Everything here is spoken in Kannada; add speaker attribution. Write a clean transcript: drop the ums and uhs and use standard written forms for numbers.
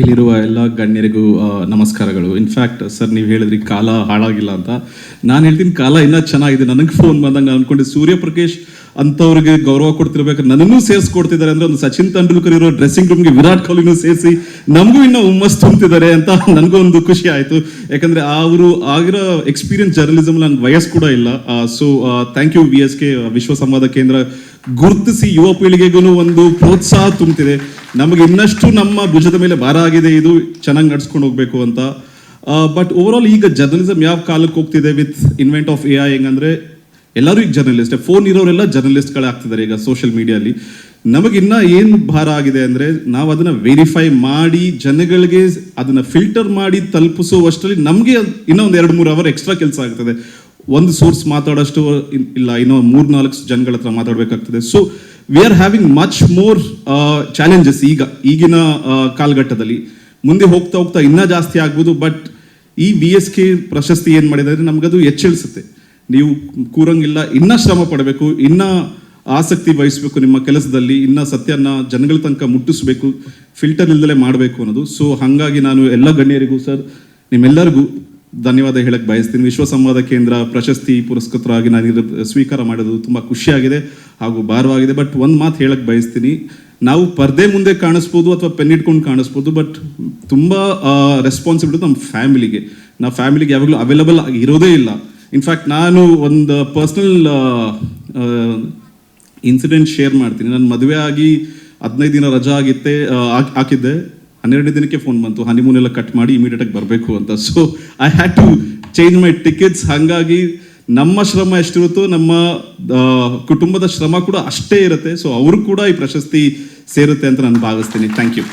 Speaker 1: ಇಲ್ಲಿರುವ ಎಲ್ಲ ಗಣ್ಯರಿಗೂ ನಮಸ್ಕಾರಗಳು. ಇನ್ಫ್ಯಾಕ್ಟ್ ಸರ್ ನೀವು ಹೇಳಿದ್ರಿ ಕಾಲ ಹಾಳಾಗಿಲ್ಲ ಅಂತ. ನಾನು ಹೇಳ್ತೀನಿ ಕಾಲ ಇನ್ನೂ ಚೆನ್ನಾಗಿದೆ. ನನಗೆ ಫೋನ್ ಬಂದಂಗೆ ಅನ್ಕೊಂಡೆ ಸೂರ್ಯಪ್ರಕಾಶ್ ಅಂಥವ್ರಿಗೆ ಗೌರವ ಕೊಡ್ತಿರ್ಬೇಕಾದ್ರೆ ನನ್ನನ್ನು ಸೇರಿಸ್ಕೊಡ್ತಿದ್ದಾರೆ ಅಂದರೆ, ಒಂದು ಸಚಿನ್ ತೆಂಡೂಲ್ಕರ್ ಇರೋ ಡ್ರೆಸ್ಸಿಂಗ್ ರೂಮ್ಗೆ ವಿರಾಟ್ ಕೊಹ್ಲಿನೂ ಸೇರಿಸಿ ನಮಗೂ ಇನ್ನೂ ಹುಮ್ಮಸ್ ತುಂಬ್ತಿದ್ದಾರೆ ಅಂತ ನನಗೂ ಒಂದು ಖುಷಿ ಆಯಿತು. ಯಾಕಂದರೆ ಅವರು ಆಗಿರೋ ಎಕ್ಸ್ಪೀರಿಯನ್ಸ್ ಜರ್ನಲಿಸಮ್ ನನಗೆ ವಯಸ್ಸು ಕೂಡ ಇಲ್ಲ. ಸೊ ಥ್ಯಾಂಕ್ ಯು VSK ವಿಶ್ವ ಸಂವಾದ ಕೇಂದ್ರ ಗುರುತಿಸಿ ಯುವ ಪೀಳಿಗೆಗೂ ಒಂದು ಪ್ರೋತ್ಸಾಹ ತುಂಬ್ತಿದೆ. ನಮಗೆ ಇನ್ನಷ್ಟು ನಮ್ಮ ಭುಜದ ಮೇಲೆ ಭಾರ ಆಗಿದೆ, ಇದು ಚೆನ್ನಾಗಿ ನಡ್ಸ್ಕೊಂಡು ಹೋಗ್ಬೇಕು ಅಂತ. ಬಟ್ ಓವರ್ ಆಲ್ ಈಗ ಜರ್ನಲಿಸಮ್ ಯಾವ ಕಾಲಕ್ಕೆ ಹೋಗ್ತಿದೆ ವಿತ್ ಇನ್ವೆಂಟ್ ಆಫ್ AI ಹೆಂಗಂದ್ರೆ ಎಲ್ಲರೂ ಈಗ ಜರ್ನಲಿಸ್ಟ್, ಫೋನ್ ಇರೋರೆಲ್ಲ ಜರ್ನಲಿಸ್ಟ್ಗಳೇ ಆಗ್ತಿದ್ದಾರೆ ಈಗ ಸೋಷಿಯಲ್ ಮೀಡಿಯಲ್ಲಿ. ನಮಗಿನ್ನ ಏನು ಭಾರ ಆಗಿದೆ ಅಂದರೆ ನಾವು ಅದನ್ನು ವೆರಿಫೈ ಮಾಡಿ ಜನಗಳಿಗೆ ಅದನ್ನು ಫಿಲ್ಟರ್ ಮಾಡಿ ತಲುಪಿಸುವಷ್ಟರಲ್ಲಿ ನಮಗೆ ಇನ್ನೂ ಒಂದು 2-3 ಅವರ್ ಎಕ್ಸ್ಟ್ರಾ ಕೆಲಸ ಆಗ್ತದೆ. ಒಂದು ಸೋರ್ಸ್ ಮಾತಾಡೋಷ್ಟು ಇಲ್ಲ, ಇನ್ನೂ 3-4 ಜನಗಳ ಹತ್ರ ಮಾತಾಡಬೇಕಾಗ್ತದೆ. So we are having much more challenges ಈಗಿನ ಕಾಲಘಟ್ಟದಲ್ಲಿ. ಮುಂದೆ ಹೋಗ್ತಾ ಹೋಗ್ತಾ ಇನ್ನೂ ಜಾಸ್ತಿ ಆಗ್ಬೋದು. ಬಟ್ ಈ VSK ಪ್ರಶಸ್ತಿ ಏನು ಮಾಡಿದೆ ಅಂದರೆ ನಮಗದು ಎಚ್ಚರಿಸುತ್ತೆ, ನೀವು ಕೂರಂಗಿಲ್ಲ, ಇನ್ನೂ ಶ್ರಮ ಪಡಬೇಕು, ಇನ್ನೂ ಆಸಕ್ತಿ ವಹಿಸಬೇಕು ನಿಮ್ಮ ಕೆಲಸದಲ್ಲಿ, ಇನ್ನೂ ಸತ್ಯನ ಜನಗಳ ತನಕ ಮುಟ್ಟಿಸ್ಬೇಕು, ಫಿಲ್ಟರ್ ಇಲ್ದಲೇ ಮಾಡಬೇಕು ಅನ್ನೋದು. ಸೊ ಹಾಗಾಗಿ ನಾನು ಎಲ್ಲ ಗಣ್ಯರಿಗೂ ಸರ್ ನಿಮ್ಮೆಲ್ಲರಿಗೂ ಧನ್ಯವಾದ ಹೇಳಕ್ಕೆ ಬಯಸ್ತೀನಿ. ವಿಶ್ವ ಸಂವಾದ ಕೇಂದ್ರ ಪ್ರಶಸ್ತಿ ಪುರಸ್ಕೃತರಾಗಿ ನಾನು ಸ್ವೀಕಾರ ಮಾಡೋದು ತುಂಬ ಖುಷಿಯಾಗಿದೆ ಹಾಗೂ ಭಾರವಾಗಿದೆ. ಬಟ್ ಒಂದು ಮಾತು ಹೇಳಕ್ಕೆ ಬಯಸ್ತೀನಿ, ನಾವು ಪರ್ದೆ ಮುಂದೆ ಕಾಣಿಸ್ಬೋದು ಅಥವಾ ಪೆನ್ ಇಟ್ಕೊಂಡು ಕಾಣಿಸ್ಬೋದು, ಬಟ್ ತುಂಬ ರೆಸ್ಪಾನ್ಸಿಬಿಲಿಟಿ ನಮ್ಮ ಫ್ಯಾಮಿಲಿಗೆ. ನಾವು ಫ್ಯಾಮಿಲಿಗೆ ಯಾವಾಗಲೂ ಅವೈಲಬಲ್ ಇರೋದೇ ಇಲ್ಲ. ಇನ್ಫ್ಯಾಕ್ಟ್ ನಾನು ಒಂದು ಪರ್ಸ್ನಲ್ ಇನ್ಸಿಡೆಂಟ್ ಶೇರ್ ಮಾಡ್ತೀನಿ. ನಾನು ಮದುವೆ ಆಗಿ 15 ದಿನ ರಜಾ ಹಾಕಿದ್ದೆ, 12ನೇ ದಿನಕ್ಕೆ ಫೋನ್ ಬಂತು, ಹನಿಮೂನ್ ಎಲ್ಲ ಕಟ್ ಮಾಡಿ ಇಮಿಡಿಯೇಟಾಗಿ ಬರಬೇಕು ಅಂತ. So I had to change my tickets. ಹಾಗಾಗಿ ನಮ್ಮ ಶ್ರಮ ಎಷ್ಟಿರುತ್ತೋ ನಮ್ಮ ಕುಟುಂಬದ ಶ್ರಮ ಕೂಡ ಅಷ್ಟೇ ಇರುತ್ತೆ. ಸೊ ಅವರು ಕೂಡ ಈ ಪ್ರಶಸ್ತಿ ಸೇರುತ್ತೆ ಅಂತ ನಾನು ಭಾವಿಸ್ತೀನಿ. Thank you.